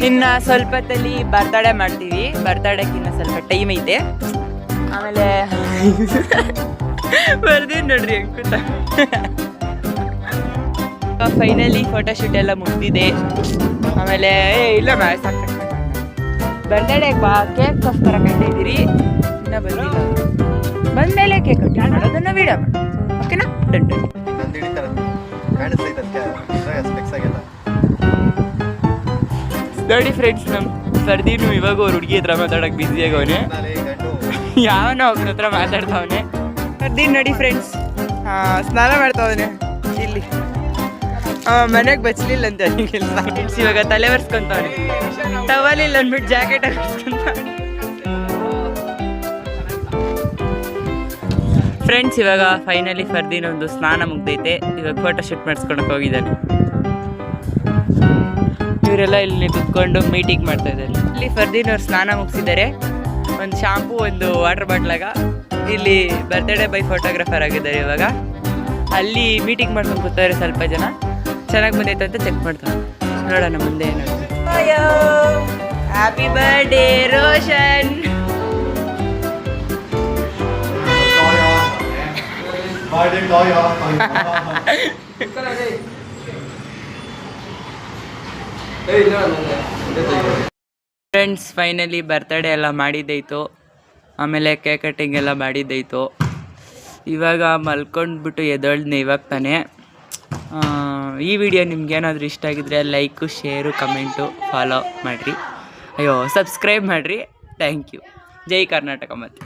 ಇನ್ನು ಸ್ವಲ್ಪ ಹೊತ್ತಲ್ಲಿ ಬರ್ತಡೇ ಮಾಡ್ತೀವಿ. ಬರ್ತಡೇಗೆ ಇನ್ನು ಸ್ವಲ್ಪ ಟೈಮ್ ಐತೆ. ಆಮೇಲೆ ಬರ್ದೀನಿ ನೋಡ್ರಿ ಅಂಕುತ. ಫೈನಲಿ ಫೋಟೋಶೂಟ್ ಎಲ್ಲ ಮುಗ್ದಿದೆ. ಆಮೇಲೆ ಇಲ್ಲ ಸಾಕು ಬರ್ತ್ಡೇಗೆ ಬಾ ಕೇಕ್ಗೋಸ್ಕರ ಕಾಯ್ತಾಯಿದ್ದೀರಿ. ಇನ್ನೂ ಬಂದಿಲ್ಲ. ಬಂದಮೇಲೆ ಕೇಕ್ ಕಟ್ ಮಾಡೋದನ್ನು ವೀಡಿಯೋ ಮಾಡಿ ಓಕೆನಾ. ಡನ್. ನೋಡಿ ಫ್ರೆಂಡ್ಸ್, ನಮ್ಮ ಸರ್ದಿನು ಇವಾಗ ಅವ್ರ ಹುಡುಗಿ ಹತ್ರ ಮಾತಾಡೋಕೆ ಬ್ಯುಸಿ ಆಗವನೆ. ಯಾವನೋ ಒಬ್ಬನ ಹತ್ರ ಮಾತಾಡ್ತಾವನೆ. ಸರ್ದಿನ್ ನೋಡಿ ಫ್ರೆಂಡ್ಸ್, ಸ್ನಾನ ಮಾಡ್ತಾವನೆ ಇಲ್ಲಿ. ಮನೆಗೆ ಬಚ್ಚಲಿಲ್ಲ ಅಂತ ಕೆಲಸ. ಇವಾಗ ತಲೆ ಒರೆಸ್ಕೊಂತವನೆ. ಟವಲ್ ಇಲ್ಲ ಅಂದ್ಬಿಟ್ಟು ಜಾಕೆಟ್ ಹಾಕಿಸ್ಕೊಂತವನೆ. ಫ್ರೆಂಡ್ಸ್, ಇವಾಗ ಫೈನಲಿ ಫರ್ದಿನ ಒಂದು ಸ್ನಾನ ಮುಗ್ದೈತೆ. ಇವಾಗ ಫೋಟೋ ಶೂಟ್ ಮಾಡಿಸ್ಕೊಳಕ್ಕೆ ಹೋಗಿದ್ದಾನೆ. ಇವರೆಲ್ಲ ಇಲ್ಲಿ ಕುತ್ಕೊಂಡು ಮೀಟಿಂಗ್ ಮಾಡ್ತಾ ಇದ್ದಾರೆ. ಇಲ್ಲಿ ಫರ್ದಿನವ್ರು ಸ್ನಾನ ಮುಗಿಸಿದ್ದಾರೆ. ಒಂದು ಶಾಂಪೂ, ಒಂದು ವಾಟರ್ ಬಾಟ್ಲಾಗ ಇಲ್ಲಿ ಬರ್ತ್ಡೇ ಬೈ ಫೋಟೋಗ್ರಾಫರ್ ಆಗಿದ್ದಾರೆ. ಇವಾಗ ಅಲ್ಲಿ ಮೀಟಿಂಗ್ ಮಾಡ್ಕೊಂಡು ಕೂತಾರೆ. ಸ್ವಲ್ಪ ಜನ ಚೆನ್ನಾಗಿ ಬಂದೈತೆ ಅಂತ ಚೆಕ್ ಮಾಡ್ತಾರೆ. ನೋಡೋಣ ಮುಂದೆ ಏನಾಗುತ್ತೆ. Happy birthday Roshan. Friends, finally birthday ಎಲ್ಲ ಮಾಡಿದ್ದಾಯಿತು. ಆಮೇಲೆ ಕೇಕ್ ಕಟ್ಟಿಂಗ್ ಎಲ್ಲ ಮಾಡಿದ್ದಾಯಿತು. ಇವಾಗ ಮಲ್ಕೊಂಡ್ಬಿಟ್ಟು ಎದ್ದೊಳ್ದೆ ಇವಾಗ ತಾನೇ. ಈ ವಿಡಿಯೋ ನಿಮ್ಗೇನಾದರೂ ಇಷ್ಟ ಆಗಿದ್ರೆ ಲೈಕು, ಶೇರು, ಕಮೆಂಟು, ಫಾಲೋ ಮಾಡಿರಿ. ಸಬ್ಸ್ಕ್ರೈಬ್ ಮಾಡಿರಿ. Thank you. ಜೈ ಕರ್ನಾಟಕ. ಮತ್ತೆ